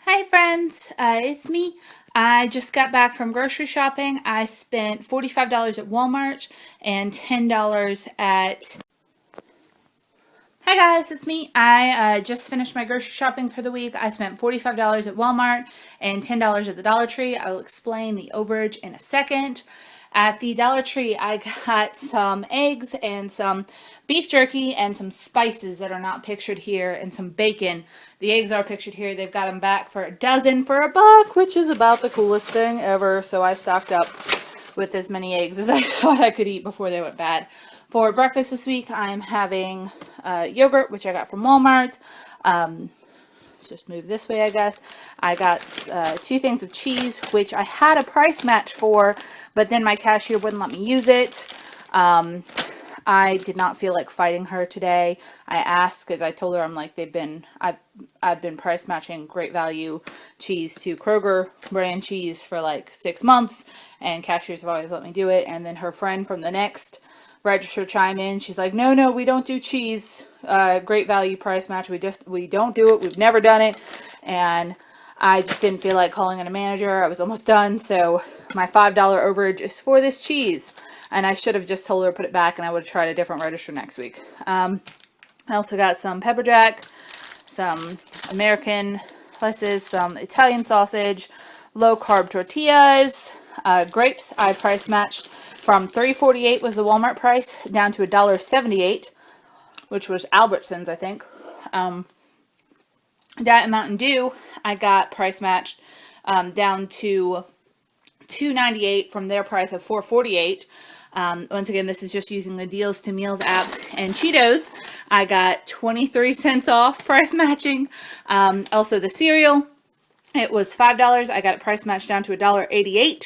Hi friends, it's me. I just got back from grocery shopping. I spent $45 at Walmart and $10 at... Hi guys, it's me. I just finished my grocery shopping for the week. I spent $45 at Walmart and $10 at the Dollar Tree. I will explain the overage in a second. At the Dollar Tree, I got some eggs and some beef jerky and some spices that are not pictured here and some bacon. The eggs are pictured here. They've got them back for a dozen for $1, which is about the coolest thing ever. So I stocked up with as many eggs as I thought I could eat before they went bad. For breakfast this week, I am having yogurt, which I got from Walmart. Let's just move this way, I guess. I got 2 things of cheese, which I had a price match for, but then my cashier wouldn't let me use it. I did not feel like fighting her today. I asked because I told her I've been price matching Great Value cheese to Kroger brand cheese for like 6 months, and cashiers have always let me do it. And then her friend from the next register chime in. She's like, no, we don't do cheese Great Value price match. We don't do it. We've never done it. And I just didn't feel like calling in a manager. I was almost done. So my $5 overage is for this cheese. And I should have just told her to put it back, and I would have tried a different register next week. I also got some pepper jack, some American slices, some Italian sausage, low carb tortillas, grapes. I price matched from $3.48 was the Walmart price down to $1.78, which was Albertsons, I think. Diet Mountain Dew, I got price matched down to $2.98 from their price of $4.48. Once again, this is just using the Deals to Meals app. And Cheetos, I got 23 cents off price matching. Also the cereal, it was $5. I got it price matched down to $1.88.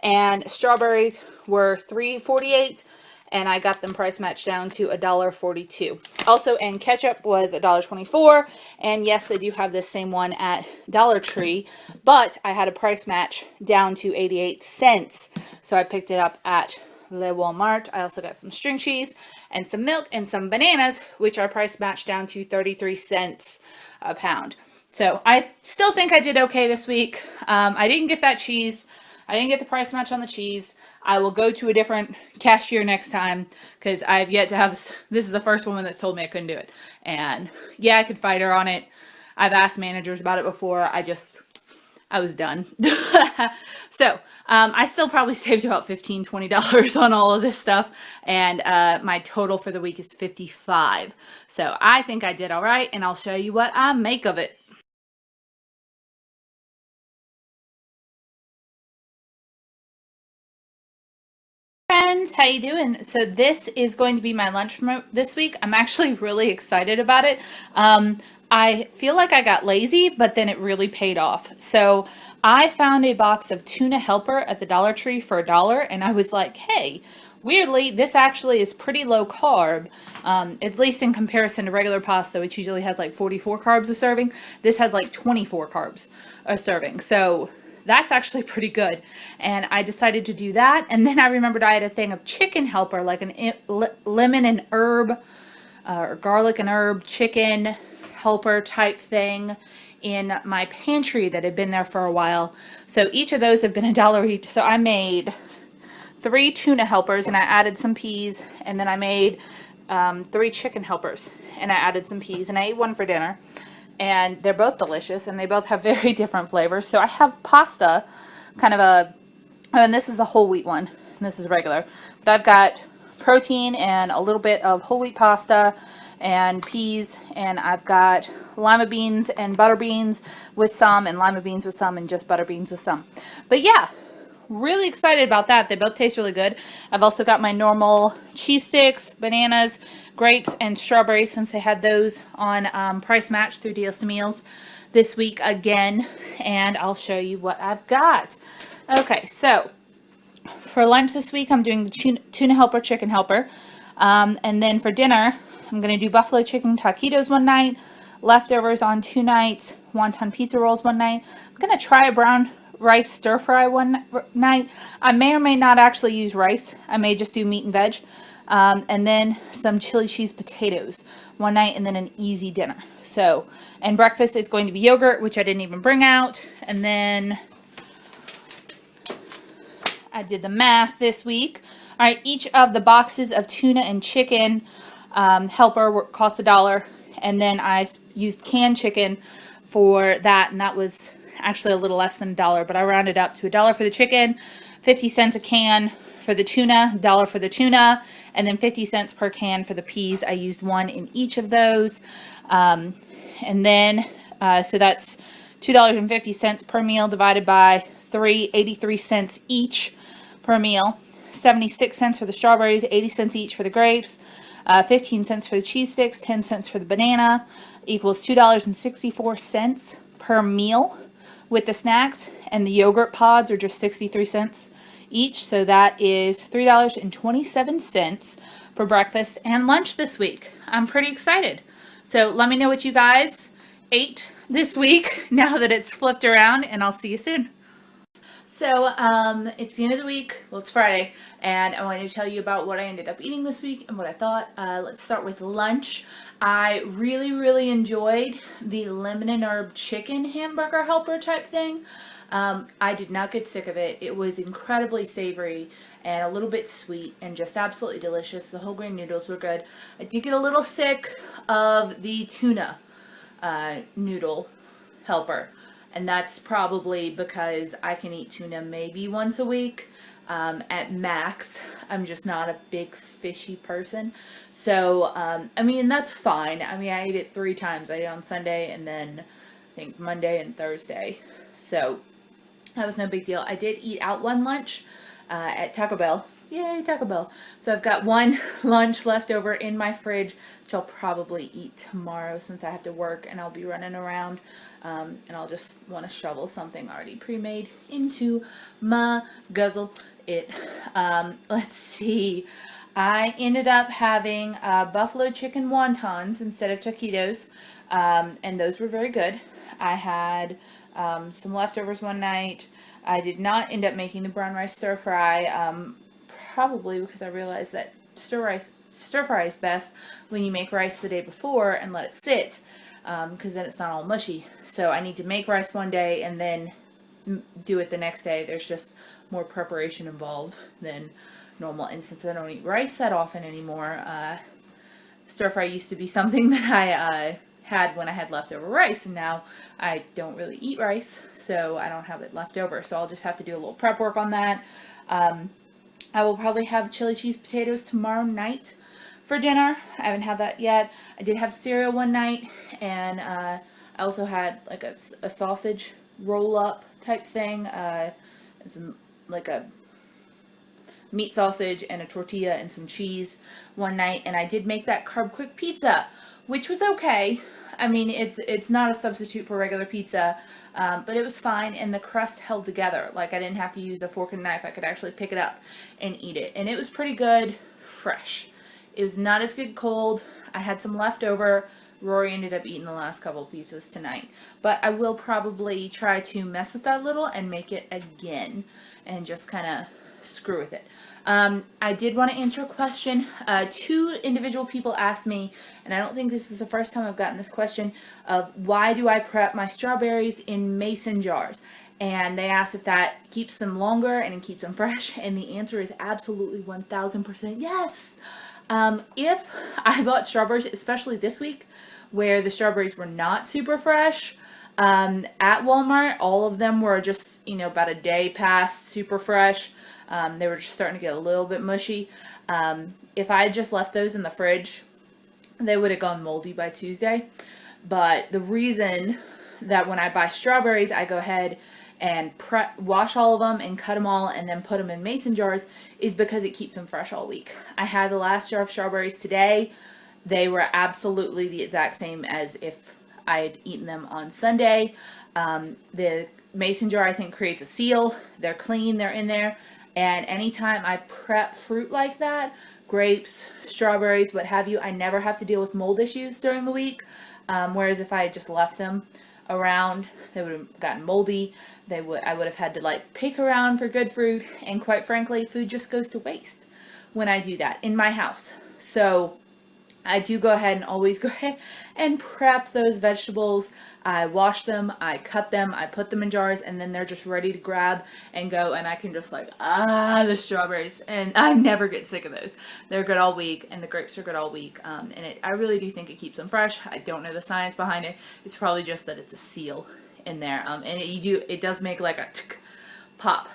And strawberries were $3.48. And I got them price matched down to $1.42. Also, and ketchup was $1.24. And yes, they do have this same one at Dollar Tree, but I had a price match down to 88 cents. So I picked it up at Le Walmart. I also got some string cheese and some milk and some bananas, which are price matched down to 33 cents a pound. So I still think I did okay this week. I didn't get that cheese. I didn't get the price match on the cheese. I will go to a different cashier next time because I've yet to have, this is the first woman that told me I couldn't do it. And yeah, I could fight her on it. I've asked managers about it before. I was done. So, I still probably saved about $15, $20 on all of this stuff. And my total for the week is $55. So I think I did all right, and I'll show you what I make of it. Friends, how you doing? So this is going to be my lunch from this week. I'm actually really excited about it. I feel like I got lazy, but then it really paid off. So I found a box of tuna helper at the Dollar Tree for $1, and I was like, hey, weirdly, this actually is pretty low carb, at least in comparison to regular pasta, which usually has like 44 carbs a serving. This has like 24 carbs a serving. So that's actually pretty good. And I decided to do that. And then I remembered I had a thing of chicken helper, like an lemon and herb or garlic and herb chicken helper type thing in my pantry that had been there for a while. So each of those have been $1 each. So I made 3 tuna helpers, and I added some peas, and then I made 3 chicken helpers, and I added some peas, and I ate one for dinner. And they're both delicious, and they both have very different flavors. So I have pasta, and this is the whole wheat one, and this is regular. But I've got protein and a little bit of whole wheat pasta and peas, and I've got lima beans and butter beans with some, and lima beans with some, and just butter beans with some. But yeah, really excited about that. They both taste really good. I've also got my normal cheese sticks, bananas, grapes, and strawberries, since they had those on price match through Deals to Meals this week again. And I'll show you what I've got. Okay, so for lunch this week, I'm doing the tuna helper, chicken helper. And then for dinner, I'm going to do buffalo chicken taquitos one night, leftovers on 2 nights, wonton pizza rolls one night. I'm going to try a brown rice stir fry one night. I may or may not actually use rice. I may just do meat and veg. and then some chili cheese potatoes one night, and then an easy dinner. So, and breakfast is going to be yogurt, which I didn't even bring out. And then I did the math this week. All right, each of the boxes of tuna and chicken helper cost $1, and then I used canned chicken for that, and that was actually a little less than $1, but I rounded up to $1 for the chicken, 50 cents a can for the tuna, $1 for the tuna, and then 50 cents per can for the peas. I used one in each of those, and then so that's $2.50 per meal divided by 3, 83 cents each per meal. 76 cents for the strawberries, 80 cents each for the grapes, 15 cents for the cheese sticks, 10 cents for the banana, equals $2.64 per meal with the snacks, and the yogurt pods are just 63 cents each, so that is $3.27 for breakfast and lunch this week. I'm pretty excited. So let me know what you guys ate this week now that it's flipped around, and I'll see you soon. So it's the end of the week. Well, it's Friday, and I wanted to tell you about what I ended up eating this week and what I thought. Let's start with lunch. I really enjoyed the lemon and herb chicken hamburger helper type thing. I did not get sick of it. It was incredibly savory and a little bit sweet and just absolutely delicious. The whole grain noodles were good. I did get a little sick of the tuna noodle helper. And that's probably because I can eat tuna maybe once a week at max. I'm just not a big fishy person. So, I mean, that's fine. I mean, I ate it 3 times. I ate it on Sunday and then I think Monday and Thursday. So, that was no big deal. I did eat out one lunch at Taco Bell. Yay, Taco Bell. So I've got one lunch left over in my fridge, which I'll probably eat tomorrow since I have to work and I'll be running around. And I'll just want to shovel something already pre-made into my guzzle it. Let's see. I ended up having buffalo chicken wontons instead of taquitos, and those were very good. I had some leftovers one night. I did not end up making the brown rice stir fry, probably because I realized that stir fry is best when you make rice the day before and let it sit, because then it's not all mushy. So I need to make rice one day and then do it the next day. There's just more preparation involved than normal. And since I don't eat rice that often anymore, stir fry used to be something that I had when I had leftover rice, and now I don't really eat rice, so I don't have it left over. So I'll just have to do a little prep work on that. I will probably have chili cheese potatoes tomorrow night for dinner. I haven't had that yet. I did have cereal one night, and I also had like a sausage roll up type thing. It's like a meat sausage and a tortilla and some cheese one night, and I did make that carb quick pizza, which was okay. I mean, it's not a substitute for regular pizza, but it was fine, and the crust held together. Like, I didn't have to use a fork and knife. I could actually pick it up and eat it, and it was pretty good fresh. It was not as good cold. I had some leftover. Rory ended up eating the last couple of pieces tonight, but I will probably try to mess with that a little and make it again and just kind of screw with it. I did want to answer a question. 2 individual people asked me, and I don't think this is the first time I've gotten this question, of why do I prep my strawberries in mason jars? And they asked if that keeps them longer and it keeps them fresh, and the answer is absolutely 1000% yes. If I bought strawberries, especially this week, where the strawberries were not super fresh, at Walmart, all of them were just, about a day past super fresh. They were just starting to get a little bit mushy. If I had just left those in the fridge, they would have gone moldy by Tuesday. But the reason that when I buy strawberries, I go ahead and wash all of them and cut them all and then put them in mason jars is because it keeps them fresh all week. I had the last jar of strawberries today. They were absolutely the exact same as if I had eaten them on Sunday. The mason jar, I think, creates a seal. They're clean, they're in there. And anytime I prep fruit like that, grapes, strawberries, what have you, I never have to deal with mold issues during the week. Whereas if I had just left them around, they would have gotten moldy. I would have had to pick around for good fruit, and quite frankly, food just goes to waste when I do that in my house. So I do go ahead and always go ahead and prep those vegetables. I wash them, I cut them, I put them in jars, and then they're just ready to grab and go. And I can just like, the strawberries. And I never get sick of those. They're good all week, and the grapes are good all week. I really do think it keeps them fresh. I don't know the science behind it. It's probably just that it's a seal in there. It does make like a pop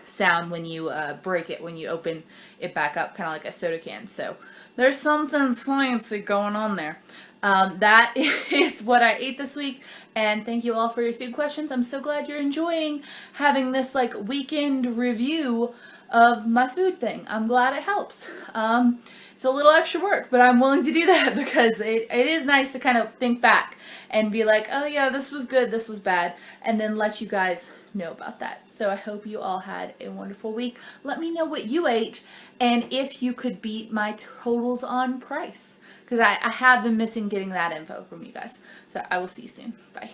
sound when you break it, when you open it back up, kind of like a soda can. So there's something fancy going on there. That is what I ate this week, and thank you all for your food questions. I'm so glad you're enjoying having this like weekend review of my food thing. I'm glad it helps. It's a little extra work, but I'm willing to do that because it is nice to kind of think back and be like, oh yeah, this was good, this was bad, and then let you guys know about that. So I hope you all had a wonderful week. Let me know what you ate and if you could beat my totals on price, because I have been missing getting that info from you guys. So I will see you soon. Bye.